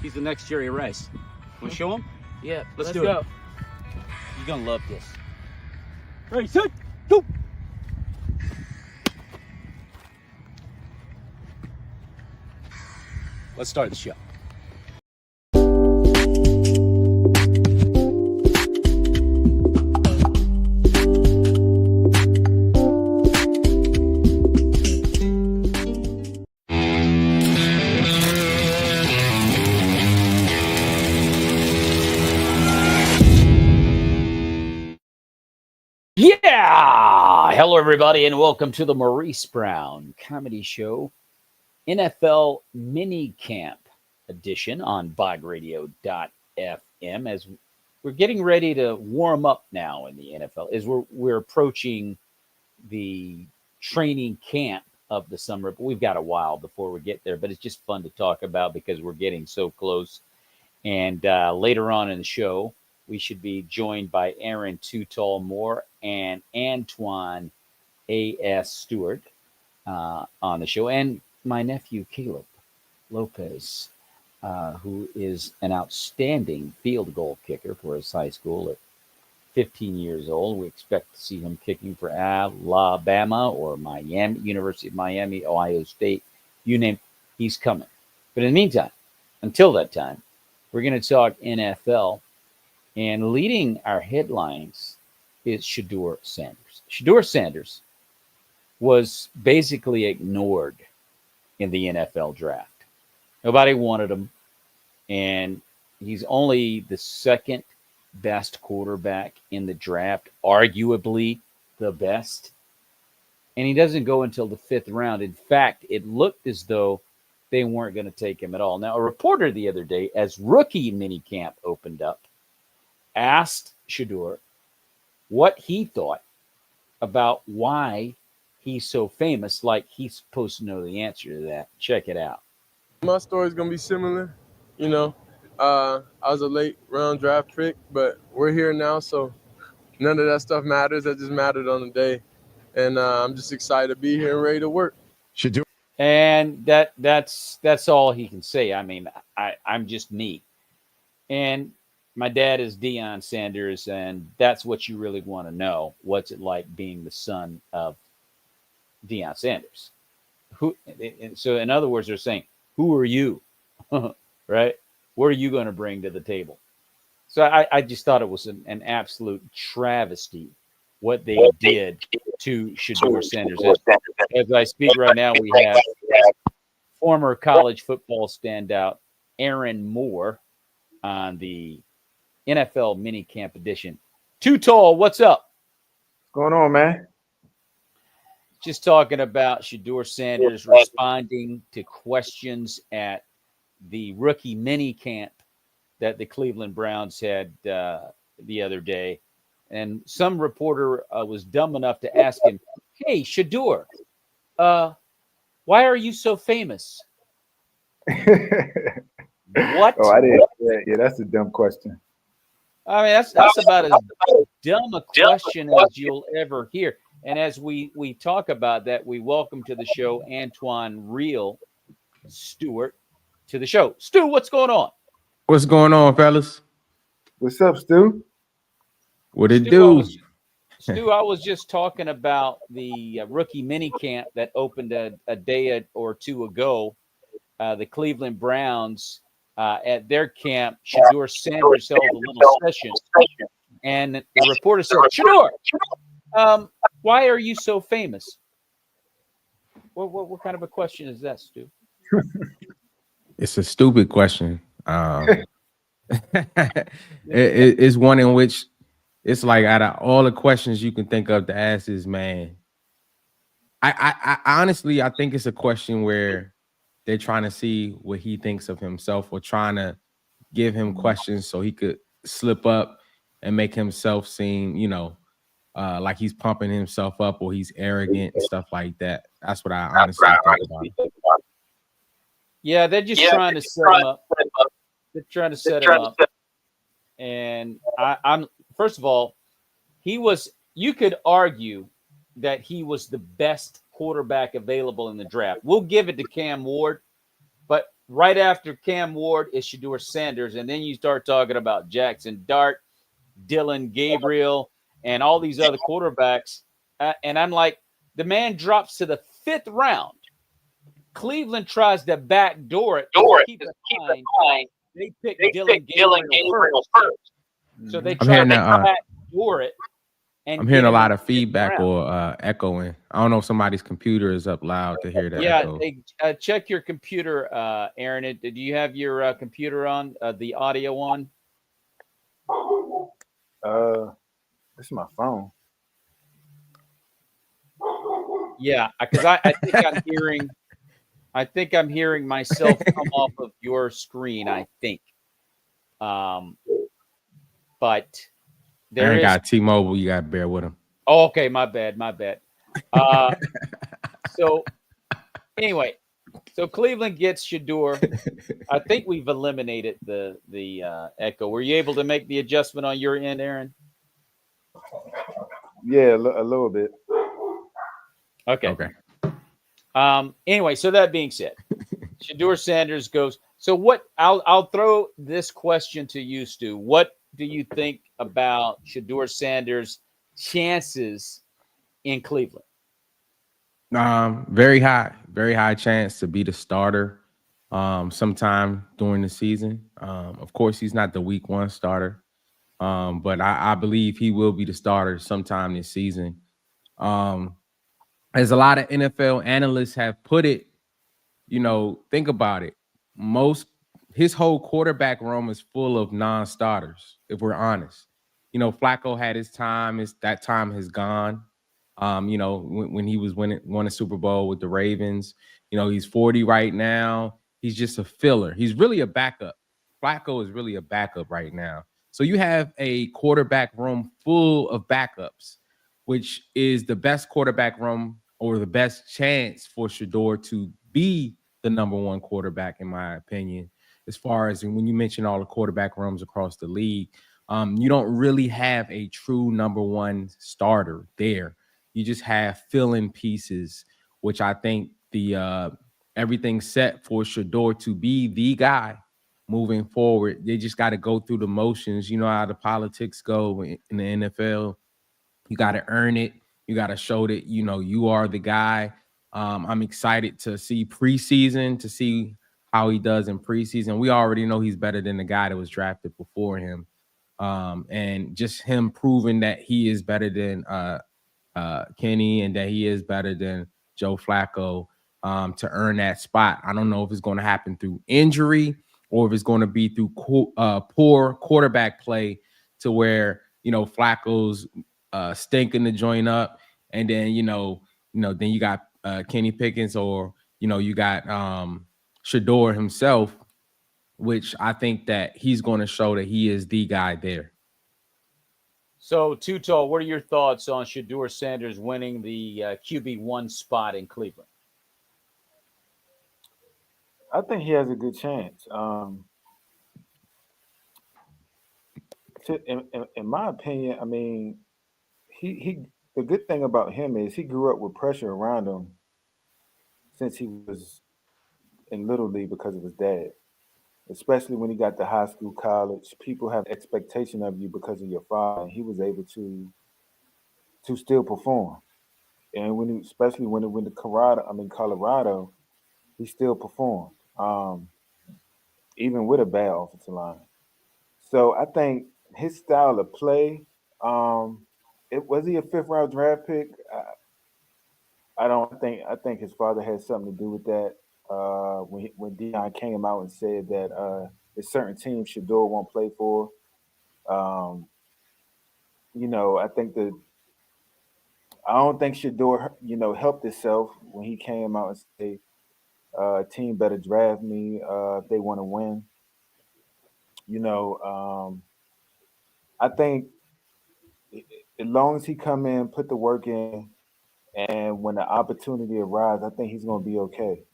He's the next Jerry Rice. Want to show him? Yeah, Let's let's do go. it. You're going to love this. Ready, set, go! Let's start the show. Yeah! Hello, everybody, and welcome to the Maurice Brown Comedy Show NFL Mini Camp edition on BogRadio.fm. As we're getting ready to warm up now in the NFL, as we're approaching the training camp of the summer, but we've got a while before we get there. But it's just fun to talk about because we're getting so close. And later on in the show, we should be joined by Aaron Too Tall Moore and Antoine A.S. Stewart on the show, and my nephew Caleb Lopez, who is an outstanding field goal kicker for his high school at 15 years old. We expect to see him kicking for Alabama or Miami, University of Miami, Ohio State, you name it, he's coming. But in the meantime, until that time, we're going to talk NFL. And leading our headlines is Shedeur Sanders. Shedeur Sanders was basically ignored in the NFL draft. Nobody wanted him, and he's only the second best quarterback in the draft, arguably the best. And he doesn't go until the fifth round. In fact, it looked as though they weren't going to take him at all. Now, a reporter the other day, as rookie minicamp opened up, asked Shedeur what he thought about why he's so famous, like he's supposed to know the answer to that. Check it out. My story's going to be similar. You know, I was a late round draft pick, but we're here now, so none of that stuff matters. That just mattered on the day. And I'm just excited to be here and ready to work. And that's all he can say. I mean, I'm just me. And my dad is Deion Sanders, and that's what you really want to know. What's it like being the son of Deion Sanders? So in other words, they're saying, who are you? Right? What are you going to bring to the table? So I just thought it was an absolute travesty what they did to Shedeur Sanders. As I speak right now, we have former college football standout Aaron Moore on the NFL minicamp edition. Too Tall, what's up? What's going on, man? Just talking about Shedeur Sanders responding to questions at the rookie minicamp that the Cleveland Browns had the other day. And some reporter was dumb enough to ask him, hey, Shedeur, why are you so famous? What? Oh, I didn't. Yeah, that's a dumb question. I mean, that's about as dumb a question as you'll ever hear. And as we talk about that, we welcome to the show Antoine Real Stewart to the show. Stu, what's going on? What's going on, fellas? What's up, Stu? What it do? Stu, I was just talking about the rookie minicamp that opened a day or two ago. The Cleveland Browns at their camp, Shedeur Sanders held a little session, and the reporter said, Shedeur, why are you so famous? What kind of a question is that, Stu? It's a stupid question. It's one in which it's like out of all the questions you can think of to ask this man. I honestly, I think it's a question where they're trying to see what he thinks of himself, or trying to give him questions so he could slip up and make himself seem, like he's pumping himself up or he's arrogant and stuff like that. That's what I honestly think about it. Yeah, they're just trying to set him up. They're trying to set him up. And I'm first of all, you could argue that he was the best quarterback available in the draft. We'll give it to Cam Ward, but right after Cam Ward is Shedeur Sanders, and then you start talking about Jackson Dart, Dylan Gabriel, and all these other quarterbacks. And I'm like, the man drops to the 5th round. Cleveland tries to backdoor it. Keep in mind, they picked Dylan Gabriel first. So they I'm try hearing to that. backdoor it. And I'm hearing get a him lot in of the 5th feedback round. or echoing. I don't know if somebody's computer is up loud to hear the Yeah, echo. check your computer, Aaron. Do you have your computer on, the audio on? This is my phone. Yeah, because I think I'm hearing myself come off of your screen, I think. But there Aaron is. got T-Mobile. You got to bear with him. Oh, okay, my bad. So anyway, so Cleveland gets Shedeur. I think we've eliminated the echo. Were you able to make the adjustment on your end, Aaron? Yeah, a little bit. Okay. Anyway, so that being said, Shedeur Sanders goes. So what? I'll throw this question to you, Stu. What do you think about Shedeur Sanders' chances in Cleveland? Very high chance to be the starter sometime during the season. Of course, he's not the week 1 starter, but I believe he will be the starter sometime this season. As a lot of NFL analysts have put it, think about it. His whole quarterback room is full of non-starters, if we're honest. Flacco had his time, that time has gone. When he was won a Super Bowl with the Ravens, he's 40 right now. He's just a filler. He's really a backup. Flacco is really a backup right now. So you have a quarterback room full of backups, which is the best quarterback room or the best chance for Shedeur to be the number 1 quarterback, in my opinion. As far as when you mention all the quarterback rooms across the league, you don't really have a true number 1 starter there. You just have fill-in pieces, which I think everything's set for Shedeur to be the guy moving forward. They just got to go through the motions. You know how the politics go in the NFL. You got to earn it. You got to show that, you are the guy. I'm excited to see preseason, to see how he does in preseason. We already know he's better than the guy that was drafted before him. And just him proving that he is better than Kenny and that he is better than Joe Flacco to earn that spot. I don't know if it's going to happen through injury or if it's going to be through poor quarterback play to where, Flacco's stinking the joint up. And then, then you got Kenny Pickens or, you got Shedeur himself, which I think that he's going to show that he is the guy there. So, Tutal, what are your thoughts on Shedeur Sanders winning the QB1 spot in Cleveland? I think he has a good chance. In my opinion, I mean, he the good thing about him is he grew up with pressure around him since he was in Little League because of his dad. Especially when he got to high school, college, people have expectation of you because of your father. And he was able to still perform. And especially when it went to Colorado, he still performed, even with a bad offensive line. So I think his style of play, was he a 5th round draft pick? I don't think. I think his father had something to do with that. When Dion came out and said that there's certain teams Shedeur won't play for. Um, I think I don't think Shedeur, helped himself when he came out and said, "A team better draft me if they want to win." I think as long as he come in, put the work in, and when the opportunity arises, I think he's going to be okay.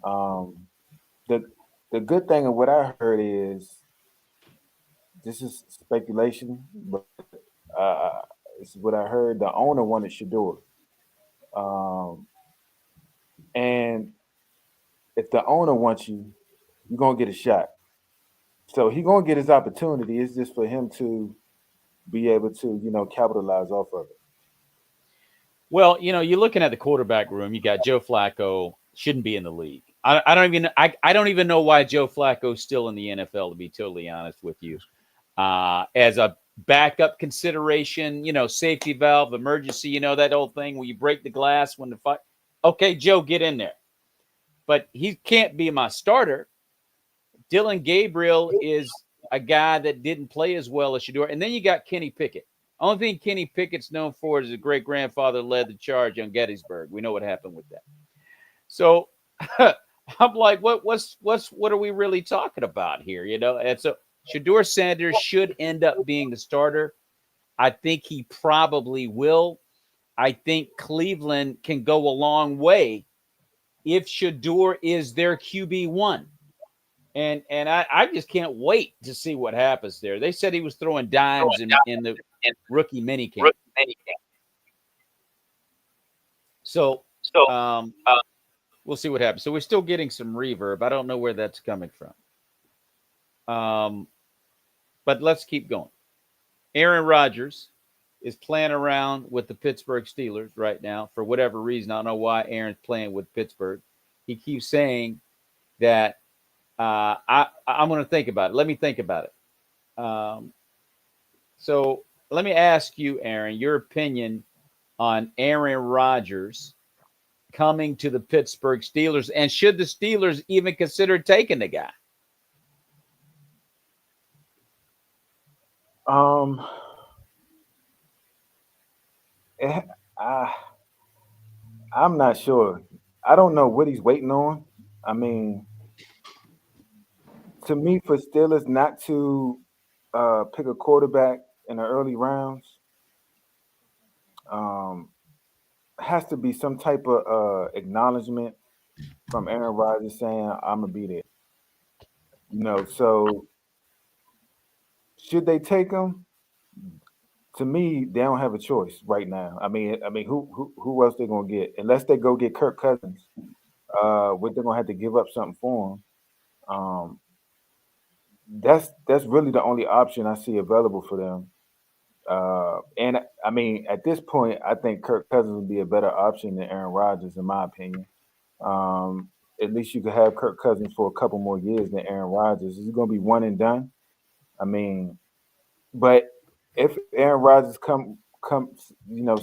Um, the the good thing of what I heard is this is speculation, but uh, it's what I heard. The owner wanted Shedeur, um, and if the owner wants you, you're gonna get a shot. So he's gonna get his opportunity. It's just for him to be able to, capitalize off of it. Well, you're looking at the quarterback room. You got Joe Flacco, shouldn't be in the league. I don't even know why Joe Flacco's still in the NFL, to be totally honest with you. As a backup consideration, safety valve, emergency, that old thing where you break the glass when the fight. Okay, Joe, get in there. But he can't be my starter. Dylan Gabriel is a guy that didn't play as well as Shedeur. And then you got Kenny Pickett. Only thing Kenny Pickett's known for is his great grandfather led the charge on Gettysburg. We know what happened with that. So I'm like, what are we really talking about here? And so Shedeur Sanders should end up being the starter. I think he probably will. I think Cleveland can go a long way if Shedeur is their QB1. And I just can't wait to see what happens there. They said he was throwing dimes in the rookie minicamp. So we'll see what happens. So we're still getting some reverb. I don't know where that's coming from. But let's keep going. Aaron Rodgers is playing around with the Pittsburgh Steelers right now for whatever reason. I don't know why Aaron's playing with Pittsburgh. He keeps saying that I'm going to think about it. Let me think about it. So let me ask you, Aaron, your opinion on Aaron Rodgers coming to the Pittsburgh Steelers, and should the Steelers even consider taking the guy? I'm not sure. I don't know what he's waiting on. I mean, to me, for Steelers not to pick a quarterback in the early rounds, has to be some type of acknowledgement from Aaron Rodgers saying, "I'm gonna be there." So should they take him? To me, they don't have a choice right now. I mean, who else they gonna get? Unless they go get Kirk Cousins, what they're gonna have to give up something for him. That's really the only option I see available for them. And I mean, at this point, I think Kirk Cousins would be a better option than Aaron Rodgers, in my opinion. At least you could have Kirk Cousins for a couple more years than Aaron Rodgers. Is he going to be one and done? I mean, but if Aaron Rodgers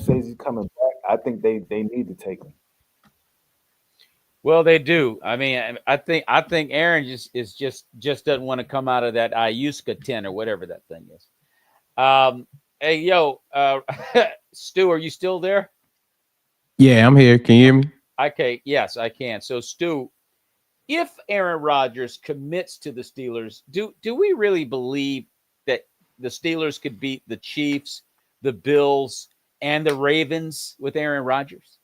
says he's coming back, I think they need to take him. Well, they do. I mean, I think Aaron just doesn't want to come out of that Iuska 10 or whatever that thing is. Hey, yo, Stu, are you still there? Yeah, I'm here. Can you hear me? Okay, yes, I can. So, Stu, if Aaron Rodgers commits to the Steelers, do we really believe that the Steelers could beat the Chiefs, the Bills, and the Ravens with Aaron Rodgers?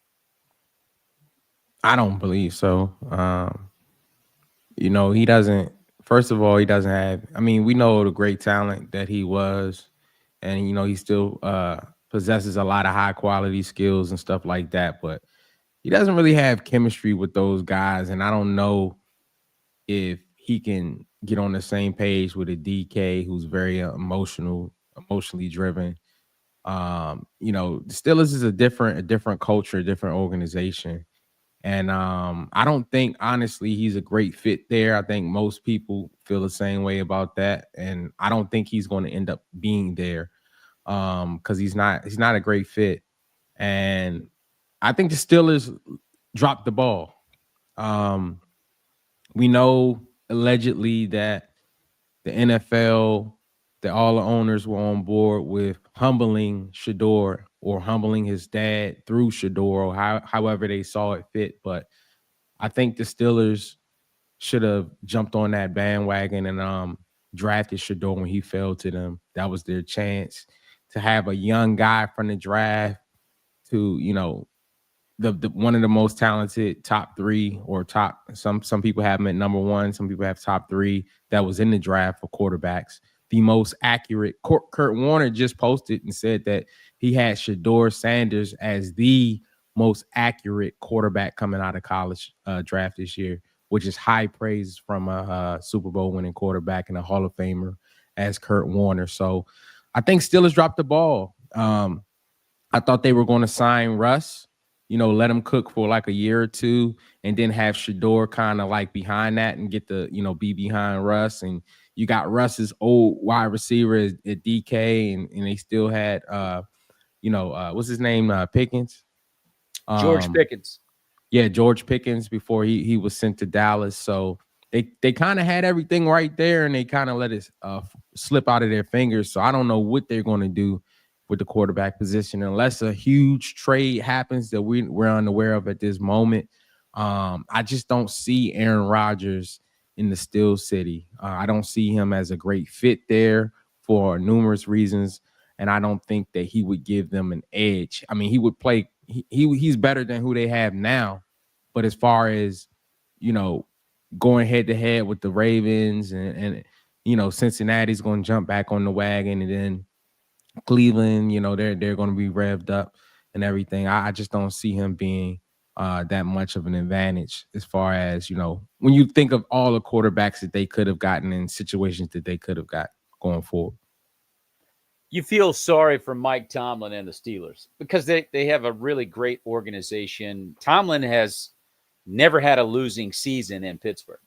I don't believe so. He doesn't. First of all, he doesn't have. I mean, we know the great talent that he was, and he still possesses a lot of high quality skills and stuff like that. But he doesn't really have chemistry with those guys, and I don't know if he can get on the same page with a DK who's very emotionally driven. The Steelers is a different culture, a different organization. And I don't think, honestly, he's a great fit there. I think most people feel the same way about that. And I don't think he's going to end up being there because he's not a great fit. And I think the Steelers dropped the ball. We know allegedly that the NFL, that all the owners were on board with humbling Shedeur or humbling his dad through Shedeur, or however they saw it fit. But I think the Steelers should have jumped on that bandwagon and drafted Shedeur when he fell to them. That was their chance to have a young guy from the draft to, the one of the most talented top three or top. Some people have him at number one. Some people have top three that was in the draft for quarterbacks. The most accurate. Kurt Warner just posted and said that he had Shedeur Sanders as the most accurate quarterback coming out of college draft this year, which is high praise from a Super Bowl winning quarterback and a Hall of Famer as Kurt Warner. So I think Steelers dropped the ball. I thought they were going to sign Russ, let him cook for like a year or two, and then have Shedeur kind of like behind that and get the, be behind Russ. And you got Russ's old wide receiver at DK, and they still had, what's his name? Pickens. George Pickens. Yeah, George Pickens before he was sent to Dallas. So they kind of had everything right there, and they kind of let it slip out of their fingers. So I don't know what they're going to do with the quarterback position unless a huge trade happens that we're unaware of at this moment. I just don't see Aaron Rodgers in the Steel City. I don't see him as a great fit there for numerous reasons, and I don't think that he would give them an edge. I mean, he would play. He's better than who they have now, but as far as going head to head with the Ravens and Cincinnati's going to jump back on the wagon, and then Cleveland, they're going to be revved up and everything. I just don't see him being that much of an advantage as far as, when you think of all the quarterbacks that they could have gotten in situations that they could have got going forward. You feel sorry for Mike Tomlin and the Steelers because they have a really great organization. Tomlin has never had a losing season in Pittsburgh,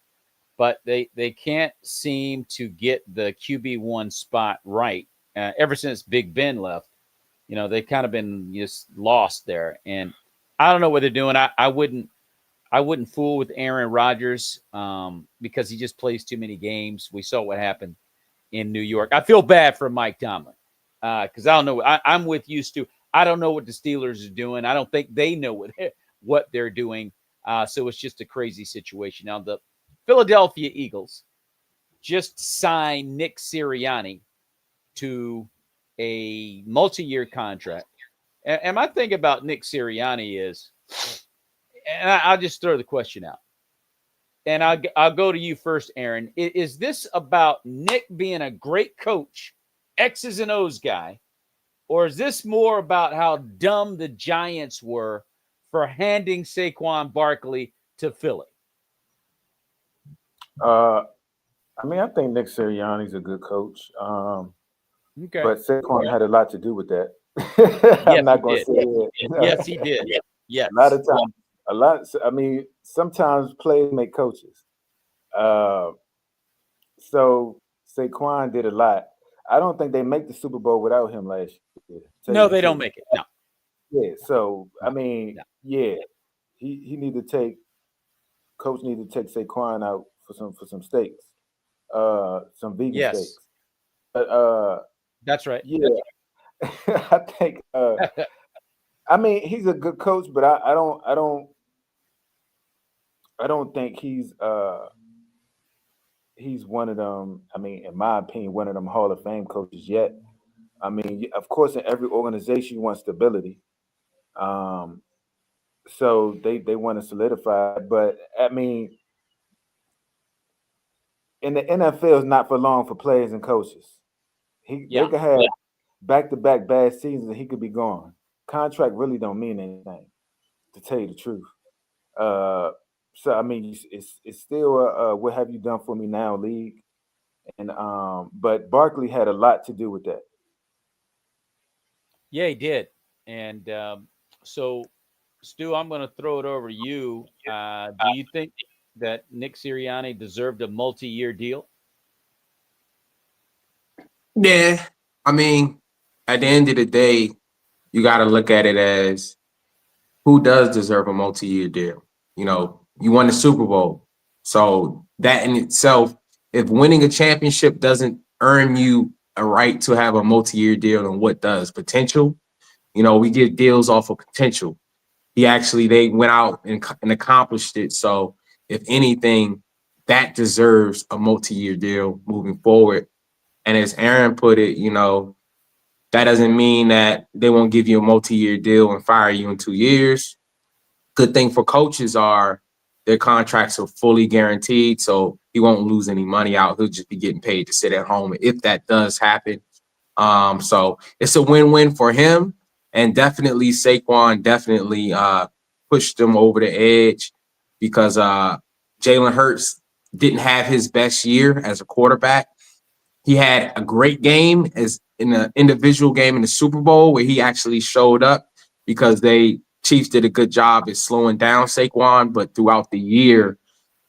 but they can't seem to get the QB1 spot right. Ever since Big Ben left, they've kind of been just lost there. And I don't know what they're doing. I wouldn't fool with Aaron Rodgers because he just plays too many games. We saw what happened in New York. I feel bad for Mike Tomlin because I don't know. I'm with you, Stu. I don't know what the Steelers are doing. I don't think they know what they're doing. So it's just a crazy situation. Now, the Philadelphia Eagles just signed Nick Sirianni to a multi-year contract. And my thing about Nick Sirianni is, and I'll just throw the question out. And I'll go to you first, Aaron. Is this about Nick being a great coach, X's and O's guy, or is this more about how dumb the Giants were for handing Saquon Barkley to Philly? I think Nick Sirianni's a good coach. Okay. But Saquon had a lot to do with that. Yes, I'm not going to say it. Yes, he did. Yes. A lot of times, sometimes players make coaches. So Saquon did a lot. I don't think they make the Super Bowl without him last year. No, they don't make it. No. Yeah. So yeah, he need to take. Coach need to take Saquon out for some steaks, some vegan steaks. But that's right. Yeah, I think. He's a good coach, but I don't think he's one of them. In my opinion, one of them Hall of Fame coaches yet. Of course, in every organization you want stability. So they want to solidify, but in the NFL is not for long for players and coaches. They could have back-to-back bad seasons and he could be gone. Contract really don't mean anything, to tell you the truth. It's still what have you done for me now league, and but Barkley had a lot to do with that. Yeah, he did, and so Stu, I'm going to throw it over to you. Do you think that Nick Sirianni deserved a multi-year deal? Yeah, at the end of the day, you got to look at it as who does deserve a multi-year deal. You won the Super Bowl. So that in itself, if winning a championship doesn't earn you a right to have a multi-year deal, then what does? Potential? We get deals off of potential. They went out and accomplished it. So if anything, that deserves a multi-year deal moving forward. And as Aaron put it, that doesn't mean that they won't give you a multi-year deal and fire you in 2 years. Good thing for coaches are their contracts are fully guaranteed, so he won't lose any money out. He'll just be getting paid to sit at home if that does happen. So it's a win-win for him, and definitely Saquon pushed them over the edge because Jalen Hurts didn't have his best year as a quarterback. He had a great game as in an individual game in the Super Bowl where he actually showed up because Chiefs did a good job at slowing down Saquon. But throughout the year,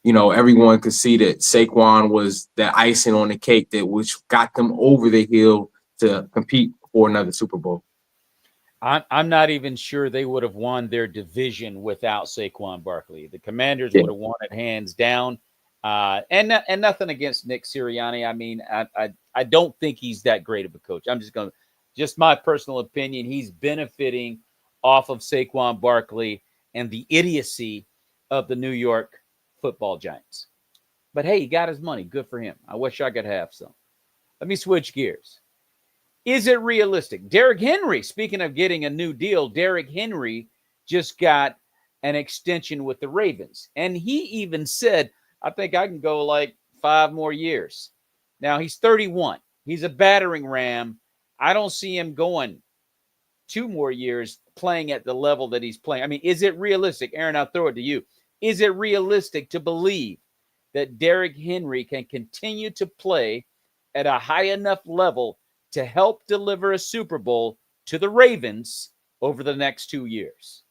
everyone could see that Saquon was the icing on the cake which got them over the hill to compete for another Super Bowl. I'm not even sure they would have won their division without Saquon Barkley. The Commanders would have won it hands down. And nothing against Nick Sirianni. I mean, I don't think he's that great of a coach. I'm just my personal opinion. He's benefiting off of Saquon Barkley and the idiocy of the New York Football Giants. But hey, he got his money. Good for him. I wish I could have some. Let me switch gears. Is it realistic? Derrick Henry, speaking of getting a new deal, Derrick Henry just got an extension with the Ravens. And he even said, I think I can go like 5 more years. Now, he's 31. He's a battering ram. I don't see him going 2 more years playing at the level that he's playing. I mean, is it realistic? Aaron, I'll throw it to you. Is it realistic to believe that Derrick Henry can continue to play at a high enough level to help deliver a Super Bowl to the Ravens over the next 2 years?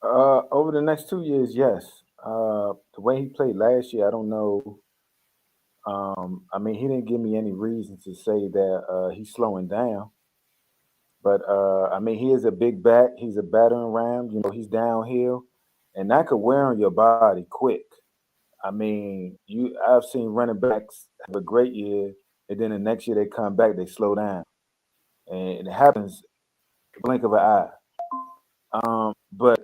Over the next 2 years, yes. The way he played last year, I don't know. I mean, he didn't give me any reason to say that he's slowing down. But, I mean, he is a big back. He's a battering ram. He's downhill. And that could wear on your body quick. I mean, I've seen running backs have a great year, and then the next year they come back, they slow down. And it happens blink of an eye. But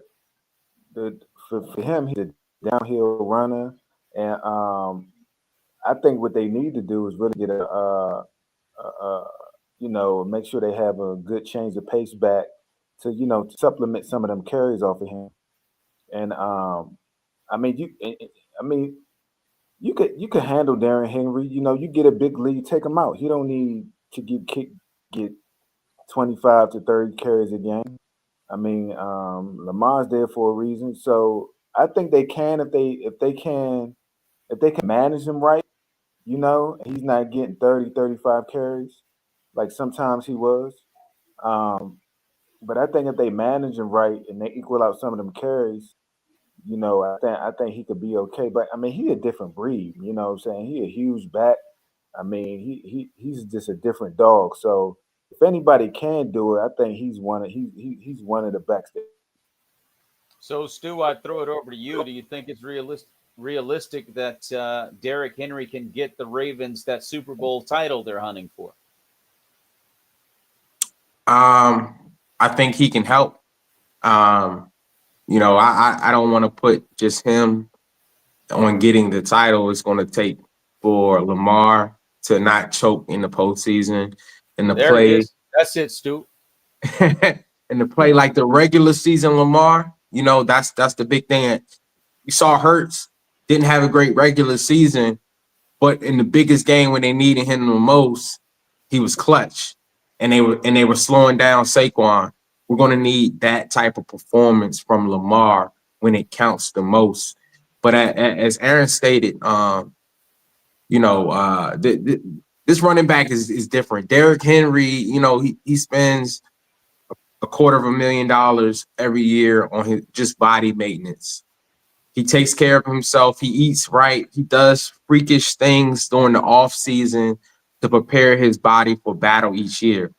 for him, he's a downhill runner. And I think what they need to do is really get make sure they have a good change of pace back to supplement some of them carries off of him. And I mean, you could handle Darren Henry. You get a big lead, take him out. He don't need to get 25 to 30 carries a game. I mean, Lamar's there for a reason. So I think they can if they can manage him right. He's not getting 30, 35 carries like sometimes he was. But I think if they manage him right and they equal out some of them carries, I think he could be okay. But I mean, he a different breed. You know what I'm saying? He a huge back. I mean, he's just a different dog. So if anybody can do it, I think he's one of the backs there. So, Stu, I throw it over to you. Do you think it's realistic that Derrick Henry can get the Ravens that Super Bowl title they're hunting for? I think he can help. I don't want to put just him on getting the title. It's going to take for Lamar to not choke in the postseason and That's it, Stu. and to play like the regular season Lamar. That's the big thing. You saw Hurts didn't have a great regular season, but in the biggest game when they needed him the most, he was clutch. And they were slowing down Saquon. We're going to need that type of performance from Lamar when it counts the most. But as Aaron stated, this running back is different. Derrick Henry, he spends $250,000 every year on his just body maintenance. He takes care of himself. He eats right. He does freakish things during the off season to prepare his body for battle each year.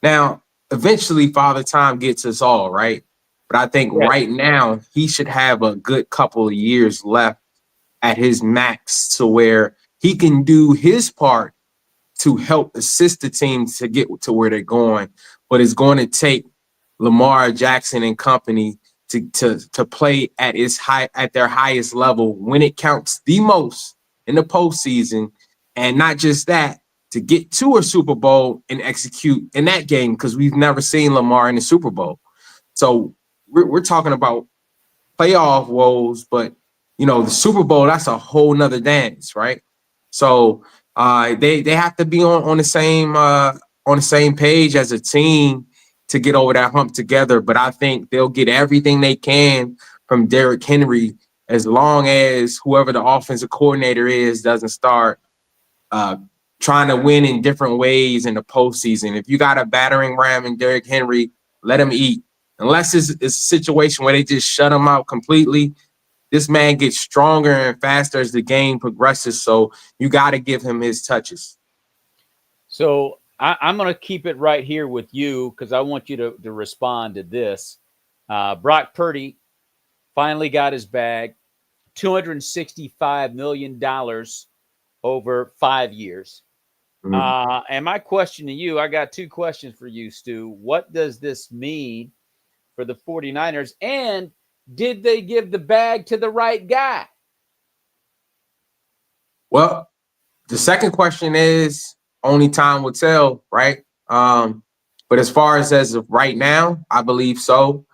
Now, eventually, Father Time gets us all, right? But I think right now, he should have a good couple of years left at his max to where he can do his part to help assist the team to get to where they're going. But it's going to take Lamar Jackson and company to play at their highest level when it counts the most in the postseason. And not just that, to get to a Super Bowl and execute in that game, because we've never seen Lamar in the Super Bowl. So we're talking about playoff woes, but the Super Bowl, that's a whole nother dance, right? So they have to be on the same page as a team to get over that hump together. But I think they'll get everything they can from Derrick Henry as long as whoever the offensive coordinator is doesn't start trying to win in different ways in the postseason. If you got a battering ram in Derrick Henry, let him eat. Unless it's a situation where they just shut him out completely, this man gets stronger and faster as the game progresses. So you got to give him his touches. So I'm going to keep it right here with you because I want you to respond to this. Brock Purdy finally got his bag, $265 million over 5 years. And my question to you, I got two questions for you, Stu. What does this mean for the 49ers? And did they give the bag to the right guy? Well, the second question is only time will tell, right? But as far as of right now, I believe so.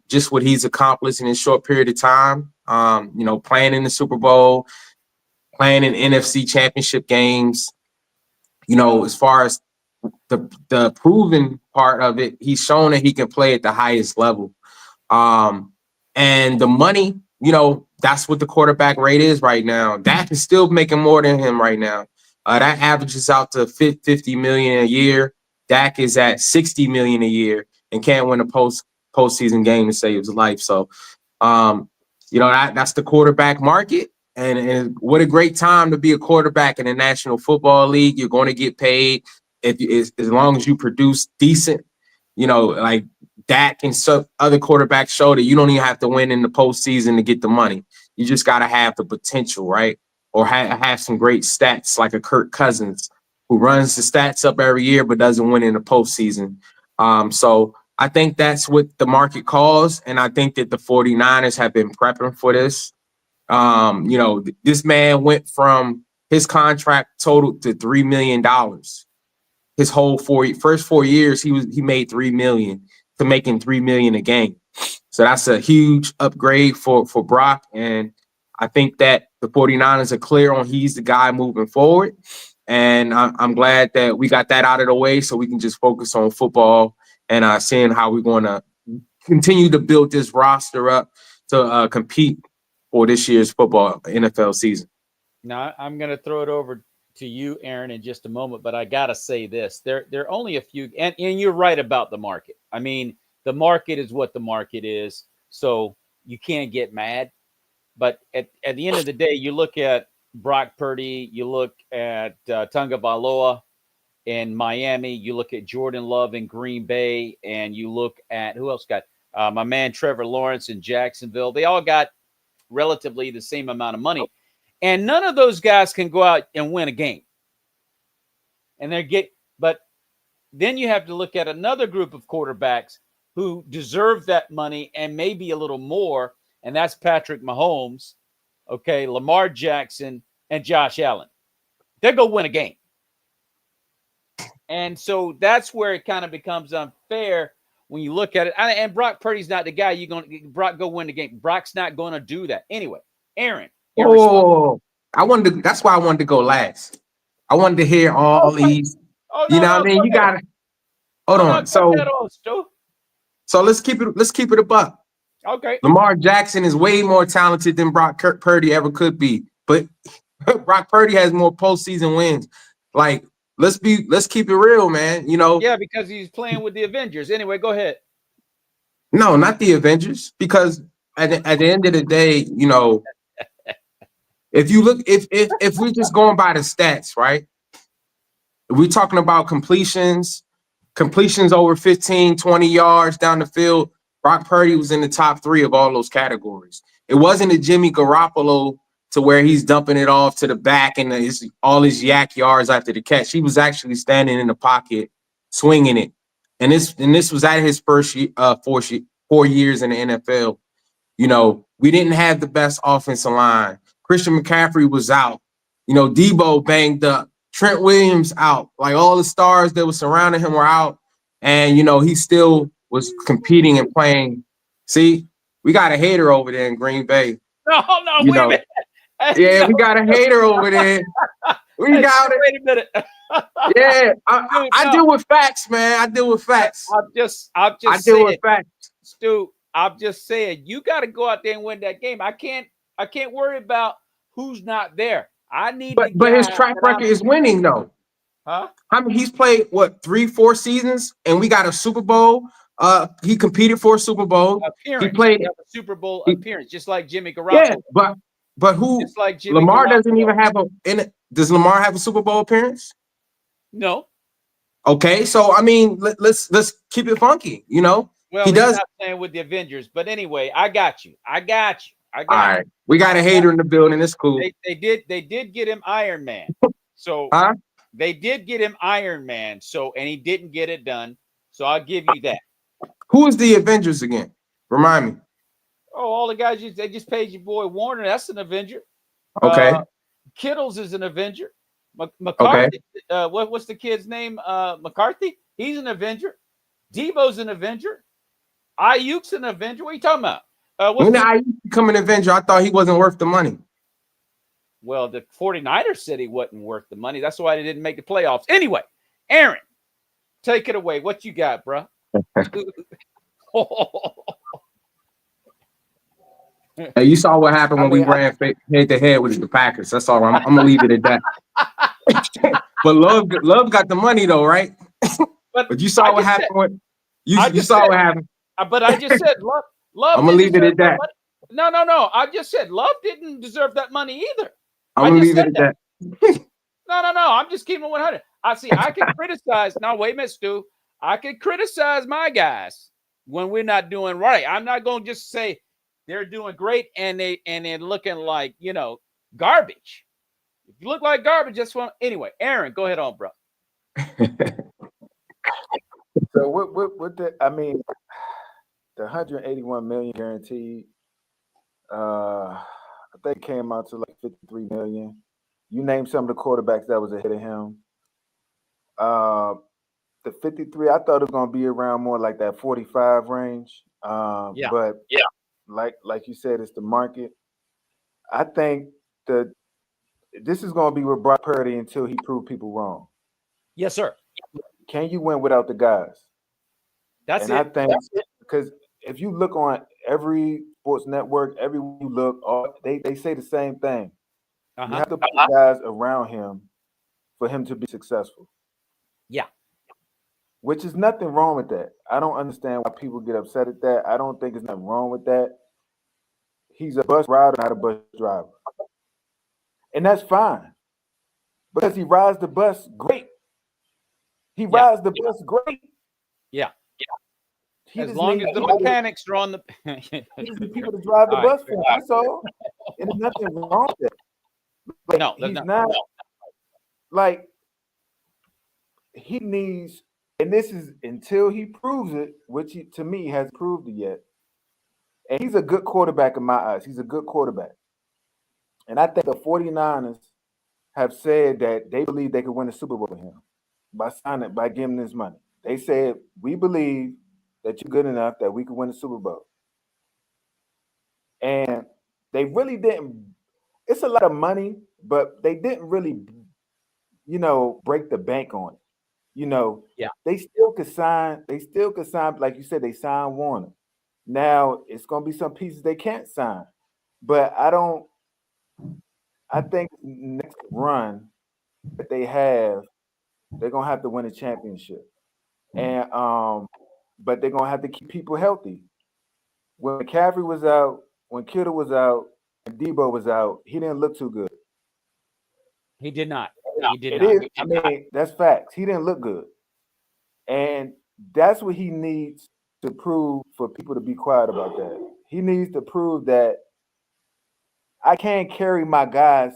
Just what he's accomplished in a short period of time, playing in the Super Bowl, playing in NFC championship games, as far as the proven part of it, he's shown that he can play at the highest level. And the money, that's what the quarterback rate is right now. Dak is still making more than him right now. That averages out to $50 million a year. Dak is at $60 million a year and can't win a postseason game to save his life. So, that's the quarterback market. And what a great time to be a quarterback in the National Football League. You're going to get paid as long as you produce decent, like Dak and some other quarterbacks show that you don't even have to win in the postseason to get the money. You just got to have the potential, right? Or have some great stats like a Kirk Cousins who runs the stats up every year but doesn't win in the postseason. So I think that's what the market calls, and I think that the 49ers have been prepping for this. This man went from his contract total to $3 million. His whole first 4 years, he made $3 million to making $3 million a game. So that's a huge upgrade for Brock. And I think that the 49ers are clear on he's the guy moving forward. And I'm glad that we got that out of the way so we can just focus on football and seeing how we're going to continue to build this roster up to compete for this year's football NFL season. Now, I'm going to throw it over to you, Aaron, in just a moment, but I got to say this. There are only a few, and you're right about the market. I mean, the market is what the market is, so you can't get mad. But at the end of the day, you look at Brock Purdy, you look at Tunga Valoa in Miami, you look at Jordan Love in Green Bay, and you look at who else got my man Trevor Lawrence in Jacksonville. They all got relatively the same amount of money. And none of those guys can go out and win a game. But then you have to look at another group of quarterbacks who deserve that money and maybe a little more, and that's Patrick Mahomes, Lamar Jackson, and Josh Allen. They're going to win a game. And so that's where it kind of becomes unfair when you look at it. And Brock Purdy's not the guy Brock go win the game. Brock's not going to do that. Anyway, Aaron. That's why I wanted to go last. I wanted to hear all these. What I mean? You got to hold on. So let's keep it a buck. Okay. Lamar Jackson is way more talented than Brock Purdy ever could be, but Brock Purdy has more postseason wins. Like, let's keep it real, man. Yeah, because he's playing with the Avengers. Anyway, go ahead. No, not the Avengers, because at the end of the day, if you look, if we're just going by the stats, right? If we're talking about completions over 15, 20 yards down the field, Brock Purdy was in the top 3 of all those categories. It wasn't a Jimmy Garoppolo to where he's dumping it off to the back and all his yak yards after the catch. He was actually standing in the pocket, swinging it. And this was at his first 4 years in the NFL. We didn't have the best offensive line. Christian McCaffrey was out. Debo banged up. Trent Williams out. Like, all the stars that were surrounding him were out. And, he still was competing and playing. See, we got a hater over there in Green Bay. No, wait a minute. Yeah, we got a hater over there. Wait a minute. Yeah, I deal with facts, man. I deal with facts. I'm just saying, with facts. Stu, I'm just saying you got to go out there and win that game. I can't worry about who's not there. I need the But guy his track that record is winning though. huh? I mean, he's played what 3-4 seasons, and we got a Super Bowl. He competed for a Super Bowl. He Appearance. played. You have a Super Bowl He, appearance, just like Jimmy yeah, Garoppolo. but who? Just like Jimmy Lamar doesn't Garoppolo. even have a. Does Lamar have a Super Bowl appearance? No. Okay, so I mean, let's keep it funky. You know, Well, he he's does. not playing with the Avengers, but anyway, I got you. All right, You. we got a hater in the building. It's cool. They did get him Iron Man. So Huh? they did get him Iron Man. So and he didn't get it done. So I'll give you that. Who is the Avengers again? Remind me. Oh, all the guys they just paid your boy Warner. That's an Avenger. Okay. Kittles is an Avenger. Okay. McCarthy. What's the kid's name? McCarthy. He's an Avenger. Debo's an Avenger. Ayuk's an Avenger. What are you talking about? When did I become an Avenger? I thought he wasn't worth the money. Well, the 49ers said he wasn't worth the money. That's why they didn't make the playoffs. Anyway, Aaron, take it away. What you got, bro? Hey, you saw what happened when we ran head to head with the Packers. That's all. I'm gonna leave it at that. But Love got the money though, right? But you saw what happened. You saw what happened. But I just said Love. I'm gonna leave it at that. No. I just said Love didn't deserve that money either. I'm gonna leave it at that. No. I'm just keeping it 100. I can criticize. No, wait a minute, Stu. I can criticize my guys when we're not doing right. I'm not gonna just say they're doing great and they're looking like garbage. If you look like garbage, just one. Anyway, Aaron, go ahead on, bro. So what the? I mean, the 181 million guaranteed. I think it came out to like 53 million. You name some of the quarterbacks that was ahead of him. The 53, I thought it was gonna be around more like that 45 range. But like you said, it's the market. I think this is gonna be with Brock Purdy until he proves people wrong. Yes, sir. Can you win without the guys? That's it. I think because if you look on every sports network, everywhere you look, they say the same thing. You have to put guys around him for him to be successful. Yeah. Which is nothing wrong with that. I don't understand why people get upset at that. I don't think there's nothing wrong with that. He's a bus rider, not a bus driver. And that's fine. Because he rides the bus great. He rides the bus great. Yeah. As long as the mechanics are on the he's the people to drive the bus for him. That's all. And there's nothing wrong with that. Like, he's not like he needs, and this is until he proves it, which he, to me, hasn't proved it yet. And he's a good quarterback in my eyes. He's a good quarterback. And I think the 49ers have said that they believe they could win the Super Bowl with him by giving him this money. They said, we believe that you're good enough that we could win the Super Bowl. And they really didn't. It's a lot of money, but they didn't really, break the bank on it. They still could sign. Like you said, they signed Warner. Now it's gonna be some pieces they can't sign. But I think next run that they have, they're gonna have to win a championship. And but they're gonna have to keep people healthy. When McCaffrey was out, when Kittle was out, and Debo was out, he didn't look too good. He did not. I mean, that's facts. He didn't look good. And that's what he needs to prove for people to be quiet about that. He needs to prove that I can't carry my guys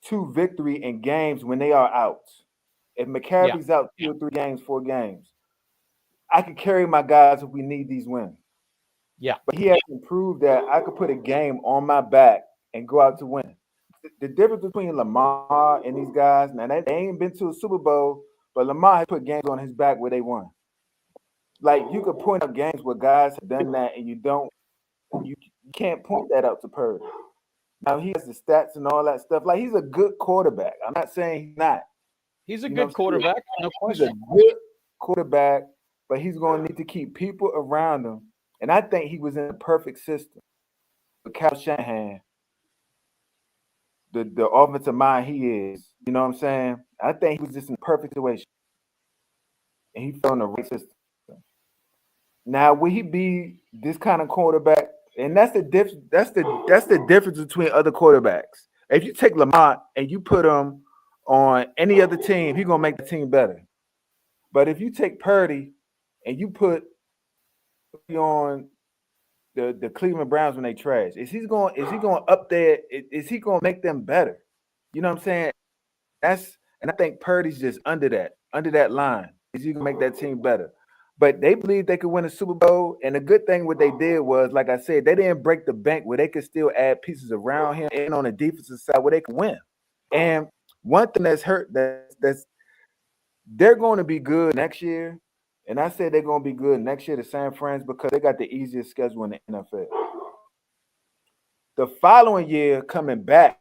to victory in games when they are out. If McCaffrey's out 2 or 3 games, 4 games, I could carry my guys if we need these wins. Yeah. But he hasn't proved that I could put a game on my back and go out to win. The difference between Lamar and these guys, now they ain't been to a Super Bowl, but Lamar has put games on his back where they won. Like, you could point out games where guys have done that and you can't point that out to Purdy. Now, he has the stats and all that stuff. Like, he's a good quarterback. I'm not saying he's not. He's a good quarterback. No question. He's a good quarterback, but he's going to need to keep people around him And I think he was in the perfect system. With Cal Shanahan, the offensive mind he is, you know what I'm saying? I think he was just in the perfect situation. And he fell in the right system. Now, will he be this kind of quarterback? And that's the that's the difference between other quarterbacks. If you take Lamont and you put him on any other team, he's gonna make the team better. But if you take Purdy and you put on the Cleveland Browns when they trash, is he going up there? Is he going to make them better? You know what I'm saying? And I think Purdy's just under that line. Is he going to make that team better? But they believe they could win a Super Bowl, and the good thing what they did was, like I said, they didn't break the bank where they could still add pieces around him and on the defensive side where they could win. And one thing that's hurt that's they're going to be good next year. And I said they're going to be good next year to San Fran because they got the easiest schedule in the NFL. The following year coming back,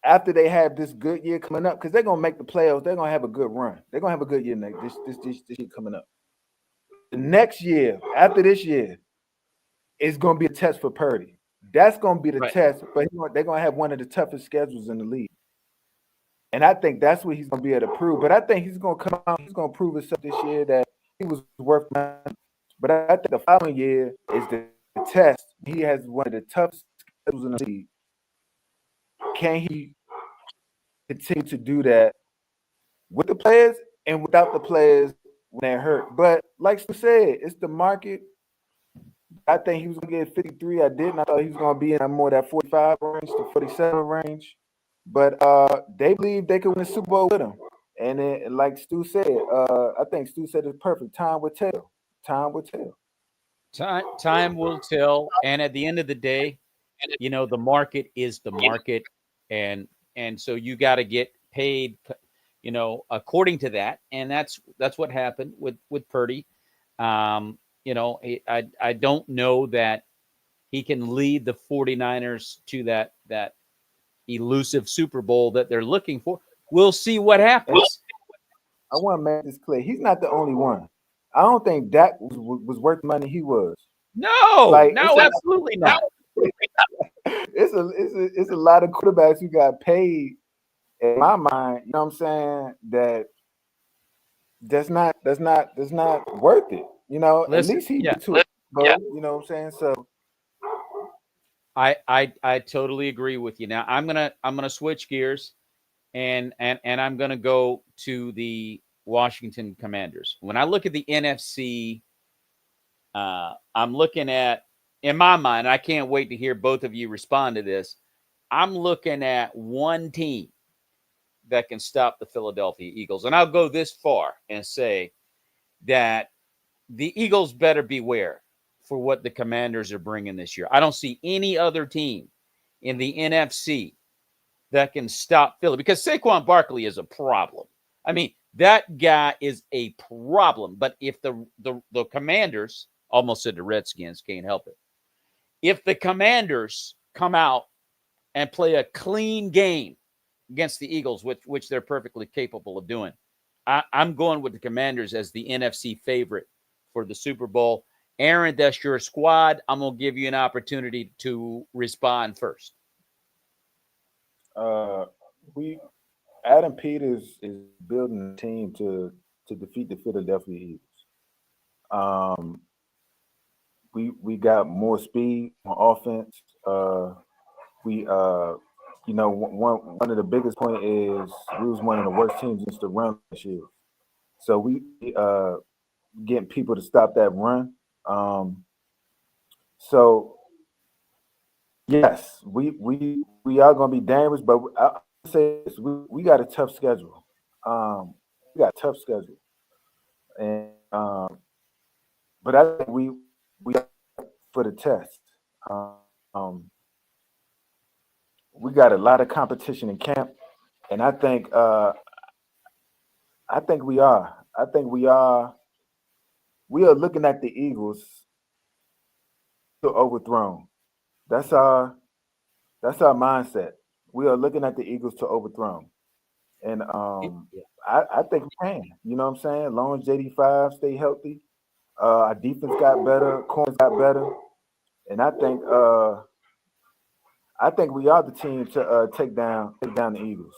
after they have this good year coming up, because they're going to make the playoffs, they're going to have a good run. They're going to have a good year this year coming up. The next year, after this year, is going to be a test for Purdy. That's going to be the test, but they're going to have one of the toughest schedules in the league. And I think that's what he's going to be able to prove. But I think he's going to come out, he's going to prove himself this year that he was worth money. But I think the following year is the test. He has one of the toughest schedules in the league. Can he continue to do that with the players and without the players when they're hurt? But like you said, it's the market. I think he was going to get 53. I didn't. I thought he was going to be in more that 45 range to 47 range. But they believe they could win the Super Bowl with him. And then, like Stu said, I think Stu said it's perfect. Time will tell. Time will tell. Time will tell. And at the end of the day, the market is the market, and so you got to get paid, according to that. And that's what happened with Purdy. I don't know that he can lead the 49ers to that elusive Super Bowl that they're looking for. We'll see what happens. I want to make this clear. He's not the only one. I don't think Dak was worth the money he was. No, absolutely not. It's a lot of quarterbacks who got paid. In my mind, you know what I'm saying, that's not worth it. At least he did to it. You know what I'm saying? So I totally agree with you. Now I'm gonna switch gears and I'm gonna go to the Washington Commanders. When I look at the NFC, I'm looking at, in my mind, I can't wait to hear both of you respond to this. I'm looking at one team that can stop the Philadelphia Eagles. And I'll go this far and say that the Eagles better beware for what the Commanders are bringing this year. I don't see any other team in the NFC that can stop Philly, because Saquon Barkley is a problem. I mean, that guy is a problem. But if the Commanders, almost said the Redskins, can't help it. If the Commanders come out and play a clean game against the Eagles, which they're perfectly capable of doing, I'm going with the Commanders as the NFC favorite for the Super Bowl. Aaron, that's your squad. I'm going to give you an opportunity to respond first. Adam Peters is building a team to defeat the Philadelphia Eagles. We got more speed on offense. One of the biggest point is we was one of the worst teams against the run this year. So we getting people to stop that run. So yes, we are going to be dangerous, but I say this, we got a tough schedule. We got a tough schedule, and but I think we for the test. We got a lot of competition in camp, and I think we are. I think we are looking at the Eagles to overthrown. That's our mindset. We are looking at the Eagles to overthrown. And I think we can. You know what I'm saying? As long as JD5 stay healthy, Our defense got better, corners got better, and I think we are the team to take down the Eagles.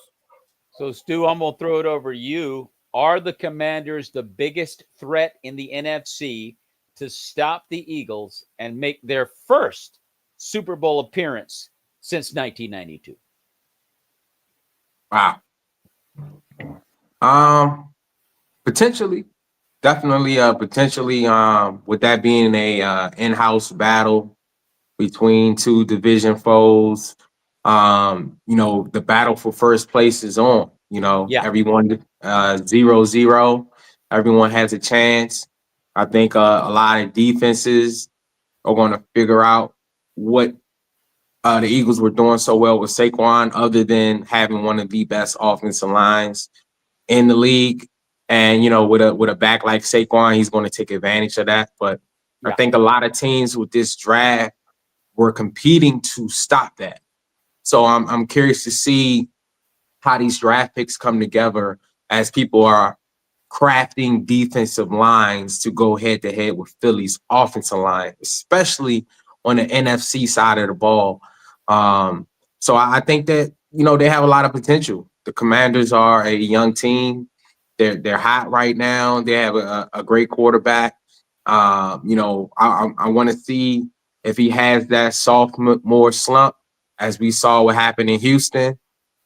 So, Stu, I'm going to throw it over to you. Are the Commanders the biggest threat in the NFC to stop the Eagles and make their first Super Bowl appearance since 1992? Wow. Potentially, definitely, potentially. With that being a in-house battle between two division foes, the battle for first place is on. Yeah. Everyone 0-0. Everyone has a chance. I think a lot of defenses are going to figure out what the Eagles were doing so well with Saquon, other than having one of the best offensive lines in the league. And, with a back like Saquon, he's going to take advantage of that. But I think a lot of teams with this draft were competing to stop that. So I'm curious to see how these draft picks come together as people are crafting defensive lines to go head to head with Philly's offensive line, especially on the NFC side of the ball. So I think that, they have a lot of potential. The Commanders are a young team. They're hot right now. They have a great quarterback. I want to see if he has that sophomore slump, as we saw what happened in Houston.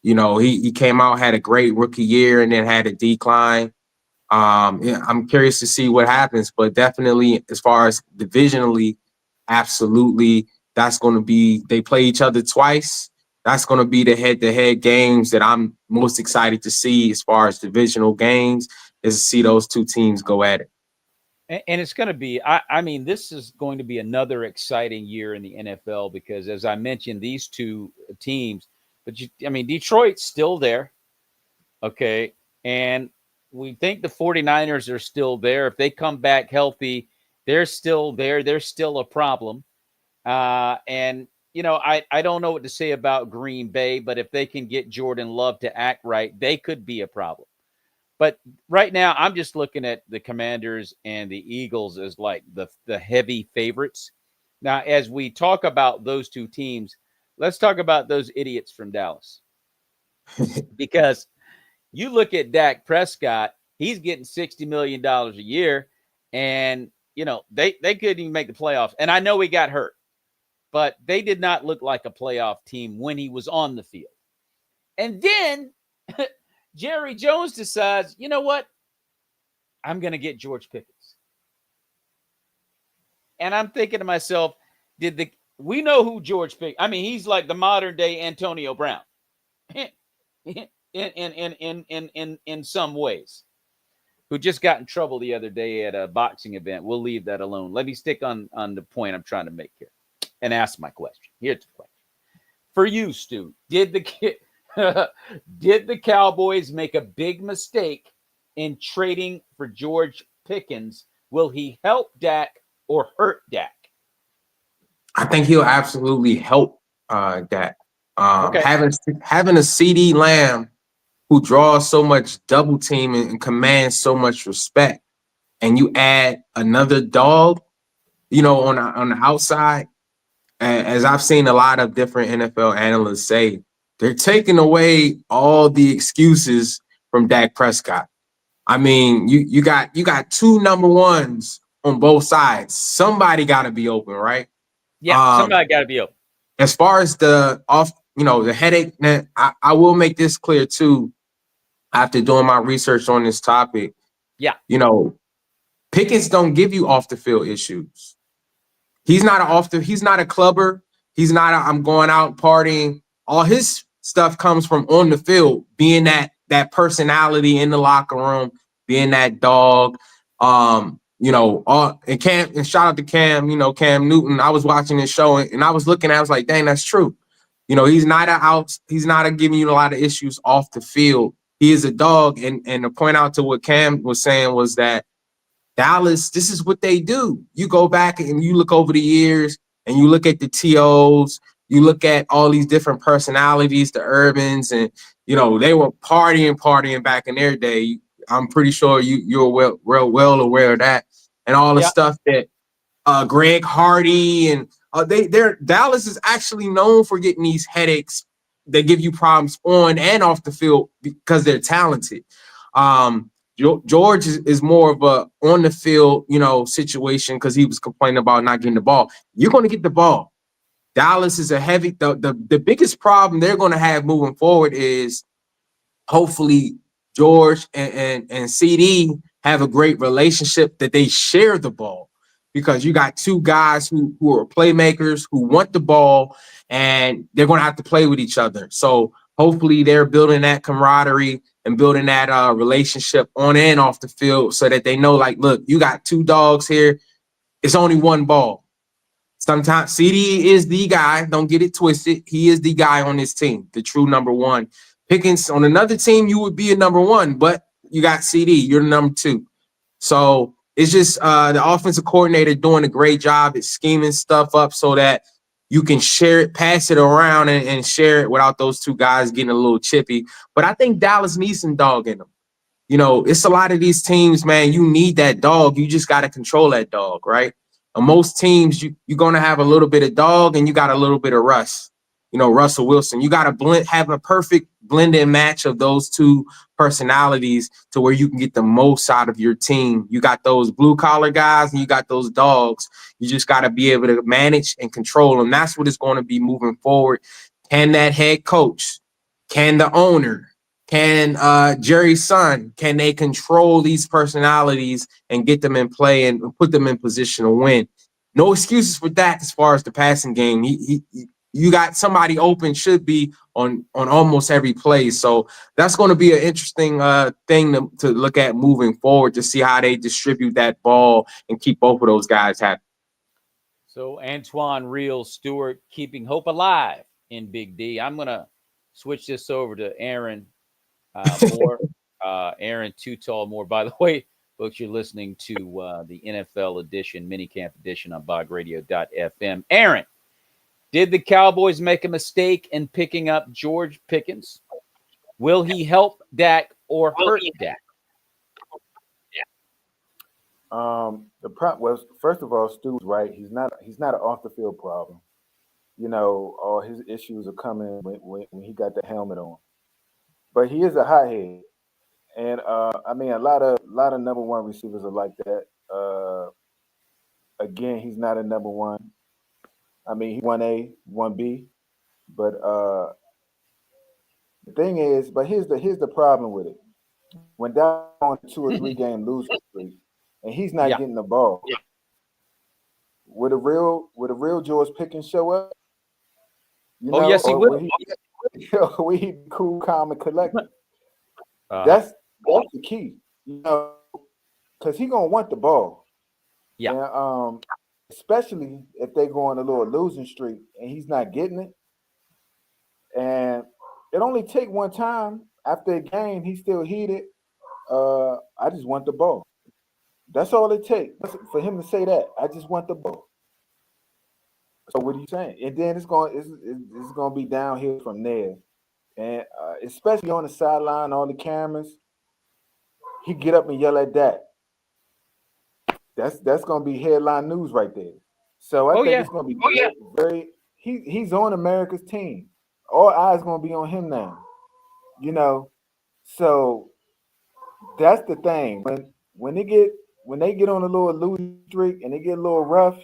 He came out, had a great rookie year, and then had a decline. I'm curious to see what happens, but definitely as far as divisionally, absolutely, that's going to be, they play each other twice. That's going to be the head-to-head games that I'm most excited to see as far as divisional games, is to see those two teams go at it. And it's going to be, this is going to be another exciting year in the NFL because, as I mentioned, these two teams, Detroit's still there, okay? And we think the 49ers are still there. If they come back healthy, they're still there. They're still a problem. I don't know what to say about Green Bay, but if they can get Jordan Love to act right, they could be a problem. But right now, I'm just looking at the Commanders and the Eagles as like the heavy favorites. Now, as we talk about those two teams, let's talk about those idiots from Dallas. Because you look at Dak Prescott, he's getting $60 million a year, and, they couldn't even make the playoffs. And I know he got hurt, but they did not look like a playoff team when he was on the field. And then Jerry Jones decides, you know what? I'm going to get George Pickens. And I'm thinking to myself, we know who George Pickens, he's like the modern day Antonio Brown in some ways, who just got in trouble the other day at a boxing event. We'll leave that alone. Let me stick on the point I'm trying to make here and ask my question. Here's the question. For you, Stu, did the Cowboys make a big mistake in trading for George Pickens? Will he help Dak or hurt Dak? I think he'll absolutely help Dak. Okay. Having a CD Lamb who draws so much double team and commands so much respect, and you add another dog, on the outside, as I've seen a lot of different NFL analysts say, they're taking away all the excuses from Dak Prescott. You got two number ones on both sides. Somebody got to be open, right? Yeah, somebody got to be open. As far as the headache, I will make this clear too. After doing my research on this topic, Pickens don't give you off the field issues. He's not a clubber. He's not I'm going out partying. All his stuff comes from on the field, being that personality in the locker room, being that dog. And shout out to Cam, Cam Newton. I was watching this show and I was looking at it, I was like, dang, that's true. He's not giving you a lot of issues off the field. He is a dog. And to point out to what Cam was saying was that Dallas, this is what they do. You go back and you look over the years and you look at the TOs, you look at all these different personalities, the Urbans, and, they were partying back in their day. I'm pretty sure you're well aware of that. and all the Yeah. stuff that Greg Hardy and Dallas is actually known for getting these headaches that give you problems on and off the field because they're talented. George is more of a on the field, situation because he was complaining about not getting the ball. You're going to get the ball. Dallas is a heavy. The biggest problem they're going to have moving forward is hopefully George and CD have a great relationship that they share the ball, because you got two guys who are playmakers who want the ball, and they're going to have to play with each other. So hopefully they're building that camaraderie and building that relationship on and off the field so that they know, like, look, you got two dogs here. It's only one ball. Sometimes CD is the guy. Don't get it twisted. He is the guy on this team, the true number one. Pickens on another team, you would be a number one, but you got CD. You're the number two. So it's just the offensive coordinator doing a great job at scheming stuff up so that you can share it, pass it around, and share it without those two guys getting a little chippy. But I think Dallas needs some dog in them. It's a lot of these teams, man, you need that dog. You just got to control that dog, right? Most teams, you're going to have a little bit of dog and you got a little bit of Russ, Russell Wilson. You got to have a perfect blend and match of those two personalities to where you can get the most out of your team. You got those blue collar guys and you got those dogs. You just got to be able to manage and control them. That's what it's going to be moving forward. Can that head coach, can the owner, can Jerry's son, can they control these personalities and get them in play and put them in position to win? No excuses for that as far as the passing game. You got somebody open, should be on almost every play. So that's going to be an interesting thing to look at moving forward, to see how they distribute that ball and keep both of those guys happy. So Antoine, Real, Stewart, keeping hope alive in Big D. I'm going to switch this over to Aaron Moore. Aaron Too Tall Moore. By the way, folks, you're listening to the NFL edition, minicamp edition on bogradio.fm. Aaron, did the Cowboys make a mistake in picking up George Pickens? Will he help Dak or hurt Dak? The problem was, first of all, Stu's right. He's not an off the field problem. All his issues are coming when he got the helmet on. But he is a hothead, and I mean, a lot of number one receivers are like that. Again, he's not a number one. I mean, he's 1A, 1B, but the thing is, but here's the problem with it. When down on 2 or 3 game losing streak, and he's not getting the ball, would a real George Pickens show up? Yes, he will. Will he be cool, calm, and collected? That's the key, because he's gonna want the ball. Yeah. And, especially if they go on a little losing streak and he's not getting it. And it only take one time after a game, he's still heated. I just want the ball. That's all it takes for him to say that. I just want the ball. So what are you saying? And then it's gonna be downhill from there. And especially on the sideline, all the cameras, he get up and yell at that. That's gonna be headline news right there. So I think it's gonna be very. He's on America's team. All eyes gonna be on him now. So that's the thing. When they get on a little losing streak and they get a little rough,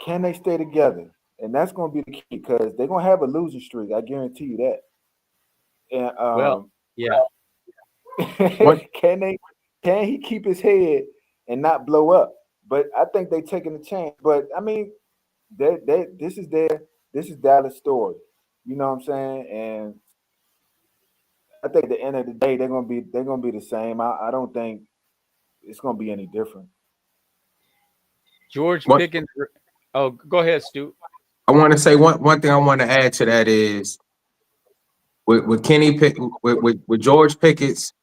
can they stay together? And that's gonna be the key, because they're gonna have a losing streak. I guarantee you that. And can he keep his head and not blow up? But I think they're taking a chance. But I mean, this is Dallas' story. You know what I'm saying? And I think at the end of the day, they're gonna be the same. I don't think it's gonna be any different. George Pickens. Oh, go ahead, Stu. I want to say one thing I want to add to that is with Kenny Pick with George Pickens,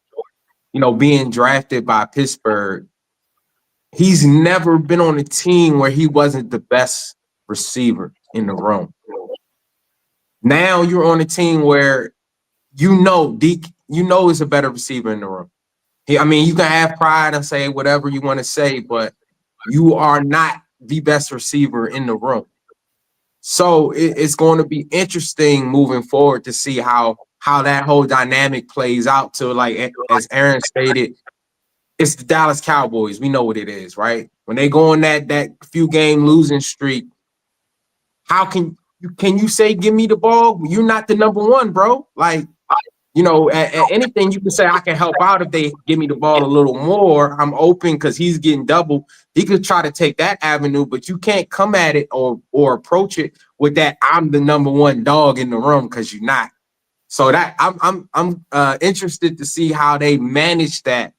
being drafted by Pittsburgh, he's never been on a team where he wasn't the best receiver in the room. Now you're on a team where Deke is a better receiver in the room. You can have pride and say whatever you want to say, but you are not the best receiver in the room. So it's going to be interesting moving forward to see how that whole dynamic plays out. To, like, as Aaron stated, it's the Dallas Cowboys. We know what it is, right? When they go on that few game losing streak, how can you say give me the ball? You're not the number one, bro. Like, at anything you can say, I can help out if they give me the ball a little more. I'm open because he's getting double. He could try to take that avenue, but you can't come at it or approach it with that I'm the number one dog in the room, because you're not. So that I'm interested to see how they manage that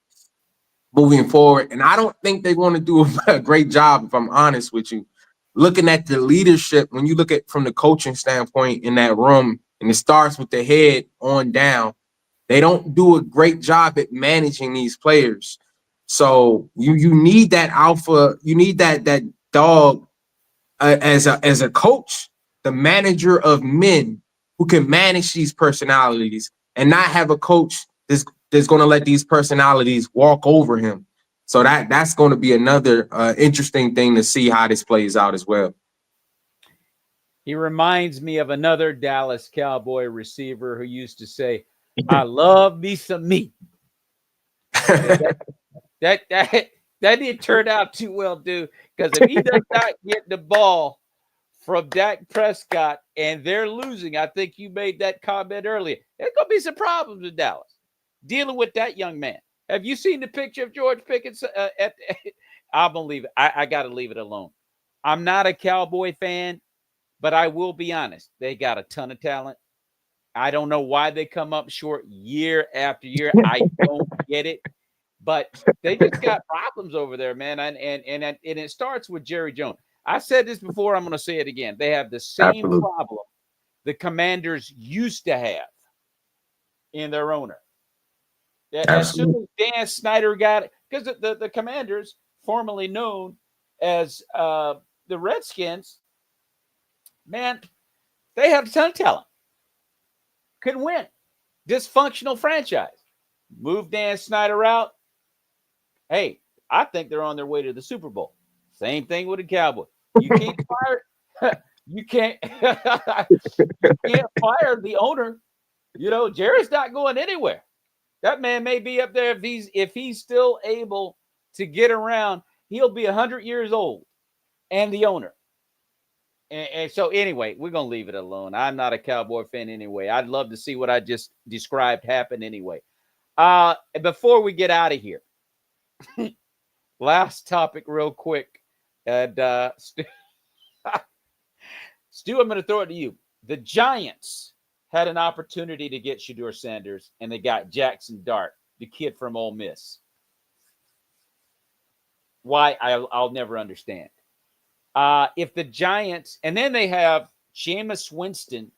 moving forward. And I don't think they want to do a great job, if I'm honest with you. Looking at the leadership, when you look at from the coaching standpoint in that room, and it starts with the head on down, they don't do a great job at managing these players. So you need that alpha, you need that dog as a coach, the manager of men who can manage these personalities and not have a coach that's going to let these personalities walk over him. So that's going to be another interesting thing to see how this plays out as well. He reminds me of another Dallas Cowboy receiver who used to say, "I love me some meat." that didn't turn out too well, dude. Because if he does not get the ball from Dak Prescott and they're losing, I think you made that comment earlier, there's going to be some problems with Dallas dealing with that young man. Have you seen the picture of George Pickens? I'm going to leave it. I got to leave it alone. I'm not a Cowboy fan, but I will be honest. They got a ton of talent. I don't know why they come up short year after year. I don't get it. But they just got problems over there, man. And it starts with Jerry Jones. I said this before. I'm going to say it again. They have the same problem the Commanders used to have in their owner. As soon as Dan Snyder got it, because the Commanders, formerly known as the Redskins, man, they had a ton of talent. Couldn't win. Dysfunctional franchise. Move Dan Snyder out. Hey, I think they're on their way to the Super Bowl. Same thing with the Cowboys. You can't fire. You can't. You can't fire the owner. Jerry's not going anywhere. That man may be up there if he's still able to get around. He'll be 100 years old, and the owner. And so anyway, we're gonna leave it alone. I'm not a Cowboy fan anyway. I'd love to see what I just described happen anyway. Before we get out of here, last topic real quick. And Stu, I'm going to throw it to you. The Giants had an opportunity to get Shedeur Sanders, and they got Jackson Dart, the kid from Ole Miss. Why? I'll never understand. If the Giants, and then they have Jameis Winston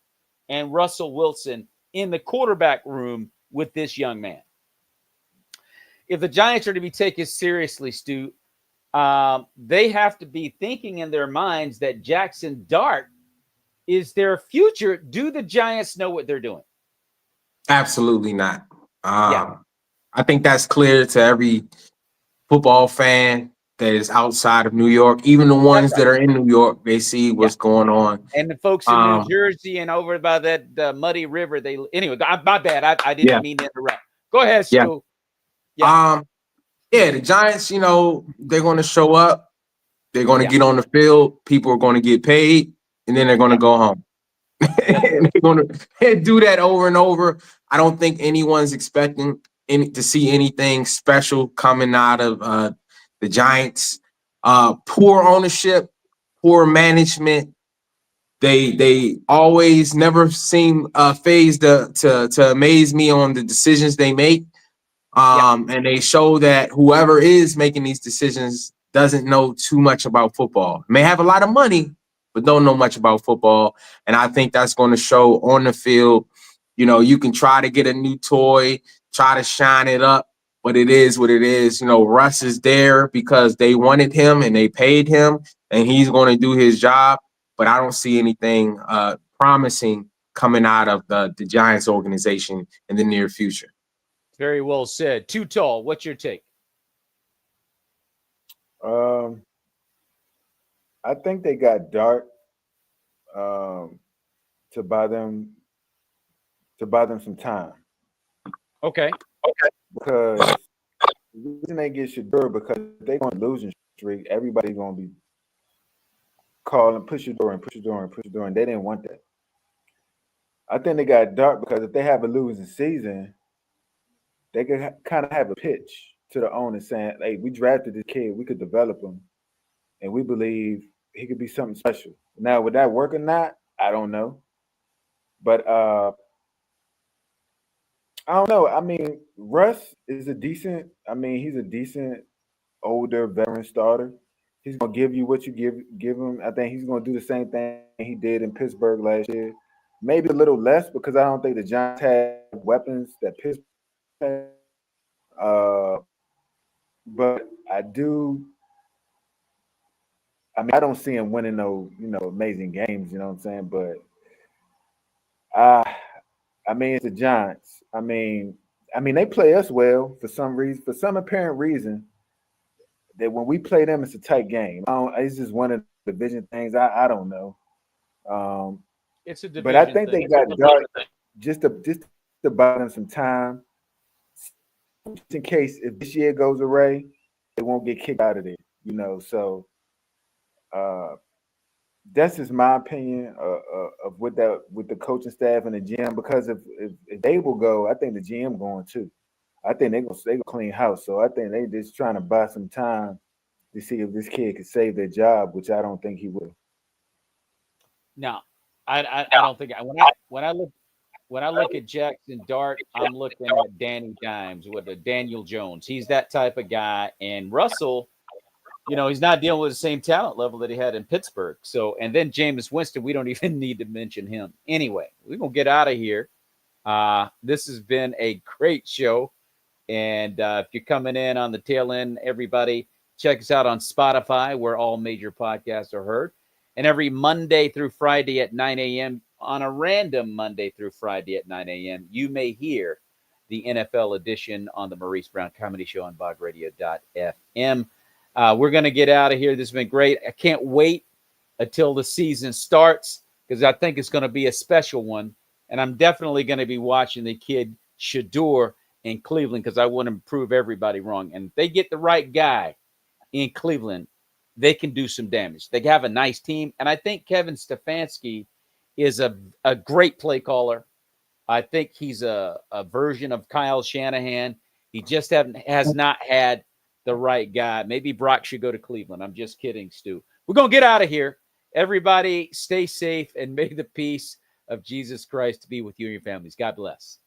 and Russell Wilson in the quarterback room with this young man. If the Giants are to be taken seriously, Stu, they have to be thinking in their minds that Jackson Dart is their future. Do the Giants know what they're doing? Absolutely not. I think that's clear to every football fan that is outside of New York. Even the ones that are in New York, they see what's going on. And the folks in New Jersey and over by that muddy river, anyway, my bad. I didn't mean to interrupt. Go ahead, Stu. The Giants, they're going to show up. They're going to get on the field. People are going to get paid, and then they're going to go home. And they're going to do that over and over. I don't think anyone's expecting to see anything special coming out of the Giants. Poor ownership, poor management. They always never seem phased to amaze me on the decisions they make. And they show that whoever is making these decisions doesn't know too much about football. May have a lot of money, but don't know much about football. And I think that's going to show on the field. You can try to get a new toy, try to shine it up, but it is what it is. Russ is there because they wanted him and they paid him, and he's going to do his job. But I don't see anything promising coming out of the Giants organization in the near future. Very well said. Too Tall, what's your take? I think they got Dart to buy them some time Okay. because the reason they get Shedeur because if they on a losing streak, everybody's gonna be calling push your door and push your door and push your door, and they didn't want that. I think they got Dart because if they have a losing season, they could kind of have a pitch to the owner saying, "Hey, we drafted this kid, we could develop him, and we believe he could be something special." Now, would that work or not? I don't know, but I don't know. I mean, Russ is a decent. I mean, he's a decent older veteran starter. He's gonna give you what you give him. I think he's gonna do the same thing he did in Pittsburgh last year. Maybe a little less because I don't think the Giants have weapons that Pittsburgh has. Uh, but I do. I mean, I don't see him winning no, amazing games. You know what I'm saying? But uh, I mean, it's the Giants. I mean, they play us well for some reason, for some apparent reason. That when we play them, it's a tight game. It's just one of the division things. I don't know. Um, It's a but I division think they thing. got Dart just to buy them some time, just in case if this year goes away, they won't get kicked out of there. So uh, that's just my opinion of with the coaching staff and the GM. Because if they will go, I think the GM going too. I think they gonna clean house. So I think they just trying to buy some time to see if this kid could save their job, which I don't think he will. No, I don't think when I look at Jackson Dart, I'm looking at Danny Dimes with the Daniel Jones. He's that type of guy, and Russell. He's not dealing with the same talent level that he had in Pittsburgh. So, and then Jameis Winston, we don't even need to mention him. Anyway, we're going to get out of here. This has been a great show. And if you're coming in on the tail end, everybody, check us out on Spotify, where all major podcasts are heard. And every Monday through Friday at 9 a.m., on a random Monday through Friday at 9 a.m., you may hear the NFL edition on the Maurice Brown Comedy Show on bogradio.fm. We're going to get out of here. This has been great. I can't wait until the season starts because I think it's going to be a special one. And I'm definitely going to be watching the kid Shedeur in Cleveland because I want to prove everybody wrong. And if they get the right guy in Cleveland, they can do some damage. They have a nice team. And I think Kevin Stefanski is a great play caller. I think he's a version of Kyle Shanahan. He just has not had the right guy. Maybe Brock should go to Cleveland. I'm just kidding, Stu. We're going to get out of here. Everybody stay safe and may the peace of Jesus Christ be with you and your families. God bless.